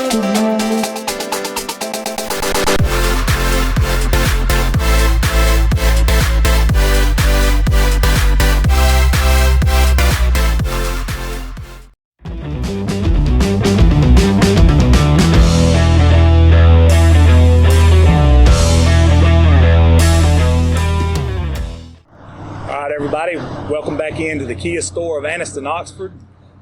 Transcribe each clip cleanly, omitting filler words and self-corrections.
Everybody, welcome back into the Kia store of Anniston, Oxford.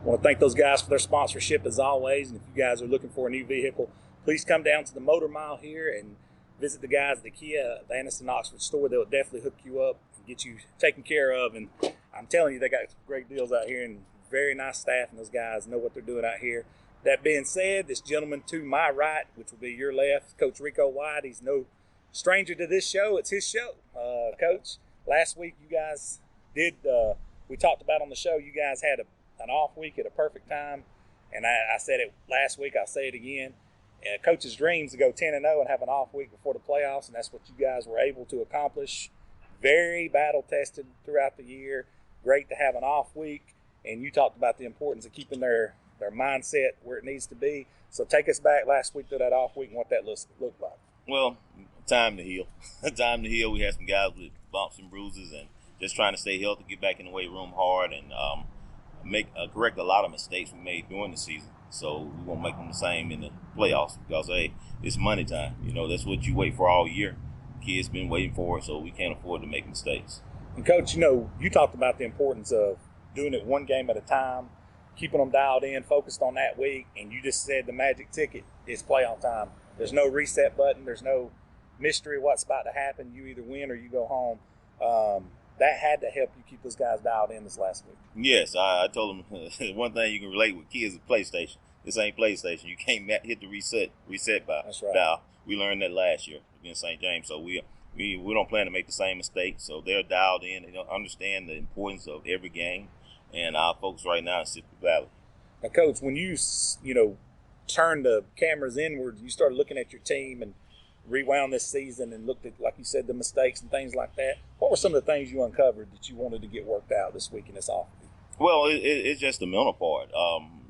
I want to thank those guys for their sponsorship as always. And if you guys are looking for a new vehicle, please come down to the Motor Mile here and visit the guys at the Kia of Anniston, Oxford store. They'll definitely hook you up and get you taken care of. And I'm telling you, they got great deals out here and very nice staff, and those guys know what they're doing out here. That being said, this gentleman to my right, which will be your left, Coach Rico White. He's no stranger to this show. It's his show. Coach, last week you guys we talked about on the show, you guys had an off week at a perfect time, and I said it last week, I'll say it again. Coach's dreams to go 10-0 and have an off week before the playoffs, and that's what you guys were able to accomplish. Very battle-tested throughout the year. Great to have an off week, and you talked about the importance of keeping their mindset where it needs to be. So take us back last week to that off week and what that looked like. Well, time to heal. Time to heal. We had some guys with bumps and bruises and just trying to stay healthy, get back in the weight room hard, and correct a lot of mistakes we made during the season. So we won't make them the same in the playoffs because, hey, it's money time. You know, that's what you wait for all year. Kids been waiting for it, so we can't afford to make mistakes. And, Coach, you talked about the importance of doing it one game at a time, keeping them dialed in, focused on that week, and you just said the magic ticket is playoff time. There's no reset button. There's no mystery what's about to happen. You either win or you go home. That had to help you keep those guys dialed in this last week. Yes, I told them one thing you can relate with kids is PlayStation. This ain't PlayStation. You can't hit the reset That's right. dial. We learned that last year against St. James, so we don't plan to make the same mistake. So they're dialed in. They don't understand the importance of every game, and our focus right now is Sipsey Valley. Now, Coach, when you turned the cameras inward, you started looking at your team and rewound this season and looked at, like you said, the mistakes and things like that. What were some of the things you uncovered that you wanted to get worked out this week in this off week? Well, it's just the mental part.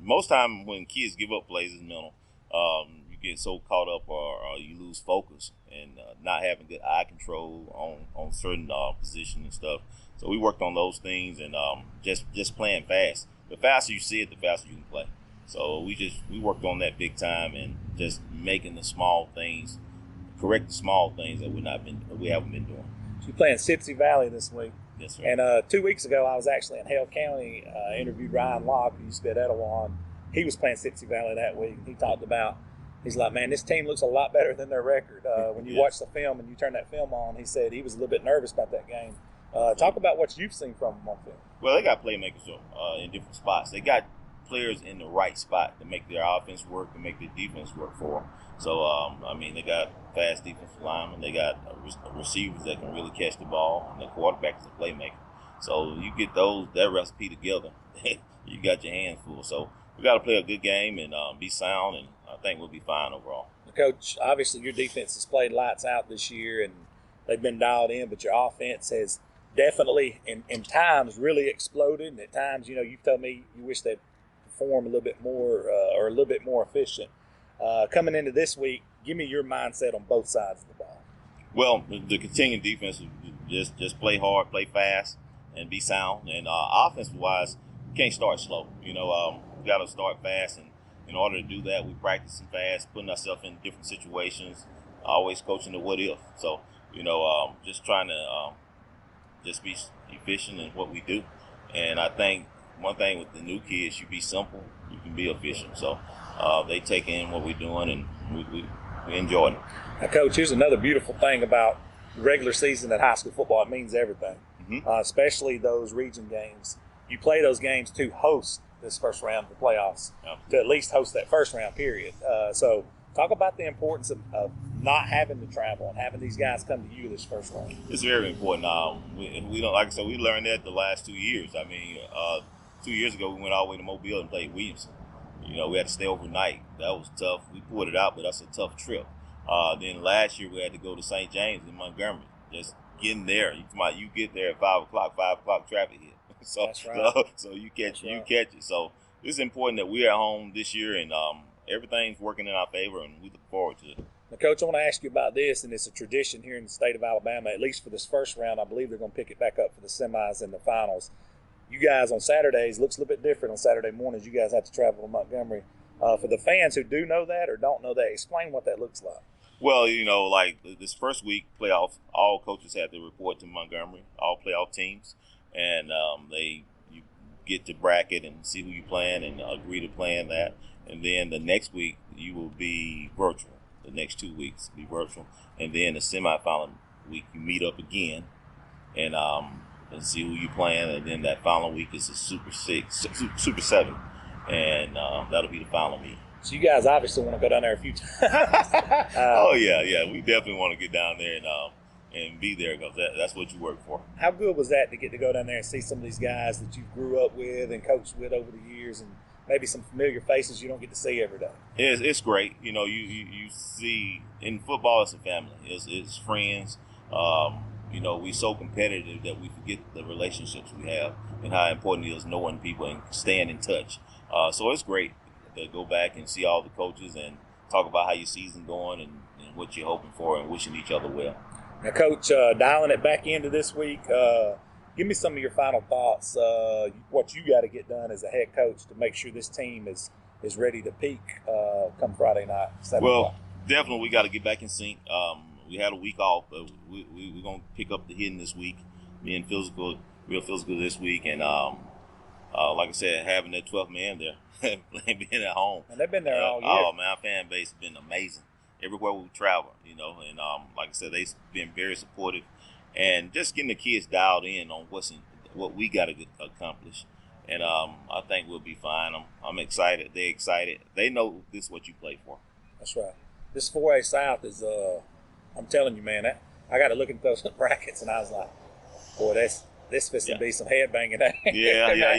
Most time when kids give up plays, it's mental. You get so caught up or you lose focus and not having good eye control on certain positions and stuff. So we worked on those things and just playing fast. The faster you see it, the faster you can play. So we worked on that big time and just making the small things, correct the small things that we haven't been doing. So you're playing Sipsey Valley this week. Yes, sir. And 2 weeks ago, I was actually in Hale County, interviewed Ryan Locke, who used to be at Etowah. He was playing Sipsey Valley that week. He talked about, he's like, man, this team looks a lot better than their record. When you watch the film and you turn that film on, he said he was a little bit nervous about that game. Talk about what you've seen from them on film. Well, they got playmakers in different spots. They got players in the right spot to make their offense work, to make their defense work for them. So, they got fast defensive linemen. They got receivers that can really catch the ball, and the quarterback is a playmaker. So you get that recipe together, you got your hands full. So we got to play a good game and be sound, and I think we'll be fine overall. Coach, obviously your defense has played lights out this year, and they've been dialed in, but your offense has definitely, in times, really exploded. And at times, you've told me you wish they'd perform a little bit more or a little bit more efficient. Coming into this week, give me your mindset on both sides of the ball. Well, the continuing defense is just play hard, play fast, and be sound. And offensive-wise, you can't start slow. We got to start fast. And in order to do that, we practicing fast, putting ourselves in different situations, always coaching the what if. So, just trying to just be efficient in what we do. And I think one thing with the new kids, you be simple, you can be efficient. So they take in what we're doing, and we enjoy it. Now, Coach, here's another beautiful thing about regular season at high school football. It means everything, especially those region games. You play those games to host this first round of the playoffs, to at least host that first round period. So talk about the importance of not having to travel and having these guys come to you this first round. It's very important. We don't, like I said, we learned that the last 2 years. 2 years ago, we went all the way to Mobile and played Williamson. We had to stay overnight. That was tough. We pulled it out, but that's a tough trip. Then last year, we had to go to St. James in Montgomery. Just getting there. You get there at 5 o'clock traffic hit. So, that's right. So you catch it. So it's important that we're at home this year, and everything's working in our favor, and we look forward to it. Now, Coach, I want to ask you about this, and it's a tradition here in the state of Alabama, at least for this first round. I believe they're going to pick it back up for the semis and the finals. You guys on Saturdays, looks a little bit different on Saturday mornings. You guys have to travel to Montgomery. For the fans who do know that or don't know that, explain what that looks like. Well, like this first week playoff, all coaches have to report to Montgomery, all playoff teams, and you get to bracket and see who you playing and agree to playing that. And then the next week you will be virtual. The next 2 weeks be virtual, and then the semifinal week you meet up again and see who you playing. And then that final week is a Super 7, and that'll be the final meet. So you guys obviously want to go down there a few times. Oh yeah, we definitely want to get down there and be there because that's what you work for. How good was that to get to go down there and see some of these guys that you grew up with and coached with over the years, and maybe some familiar faces you don't get to see every day? It's great. You see in football, it's a family. It's friends. We so competitive that we forget the relationships we have and how important it is knowing people and staying in touch. So it's great to go back and see all the coaches and talk about how your season going and what you're hoping for and wishing each other well. Now, Coach, dialing it back into this week, give me some of your final thoughts, what you got to get done as a head coach to make sure this team is ready to peak come Friday night, 7 o'clock. Definitely we got to get back in sync. We had a week off, but we're going to pick up the hitting this week, being real physical this week. And like I said, having that 12th man there, being at home. And they've been there all year. Oh, man, our fan base has been amazing everywhere we travel, and like I said, they've been very supportive. And just getting the kids dialed in on what we got to accomplish. And I think we'll be fine. I'm excited. They're excited. They know this is what you play for. That's right. This 4A South is, I'm telling you, man, I got to look at those brackets, and I was like, boy, this fits to be some headbanging. Yeah.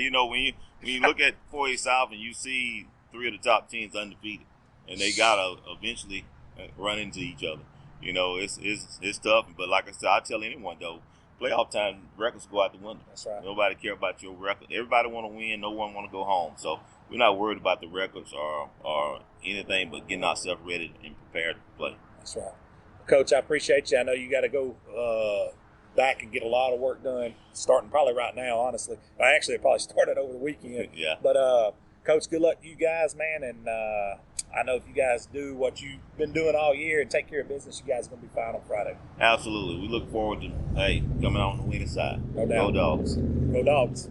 When you look at 4A South and you see 3 of the top teams undefeated, and they got to eventually run into each other. It's tough, but like I said, I tell anyone though, playoff time records go out the window. That's right. Nobody care about your record. Everybody want to win. No one want to go home. So we're not worried about the records or anything, but getting ourselves ready and prepared to play. That's right, Coach. I appreciate you. I know you got to go back and get a lot of work done, starting probably right now. Honestly, it probably started over the weekend. Yeah. But Coach, good luck to you guys, man, and I know if you guys do what you've been doing all year and take care of business, you guys are going to be fine on Friday. Absolutely. We look forward to, coming on the winning side. No doubt. Go Dogs. Go Dogs.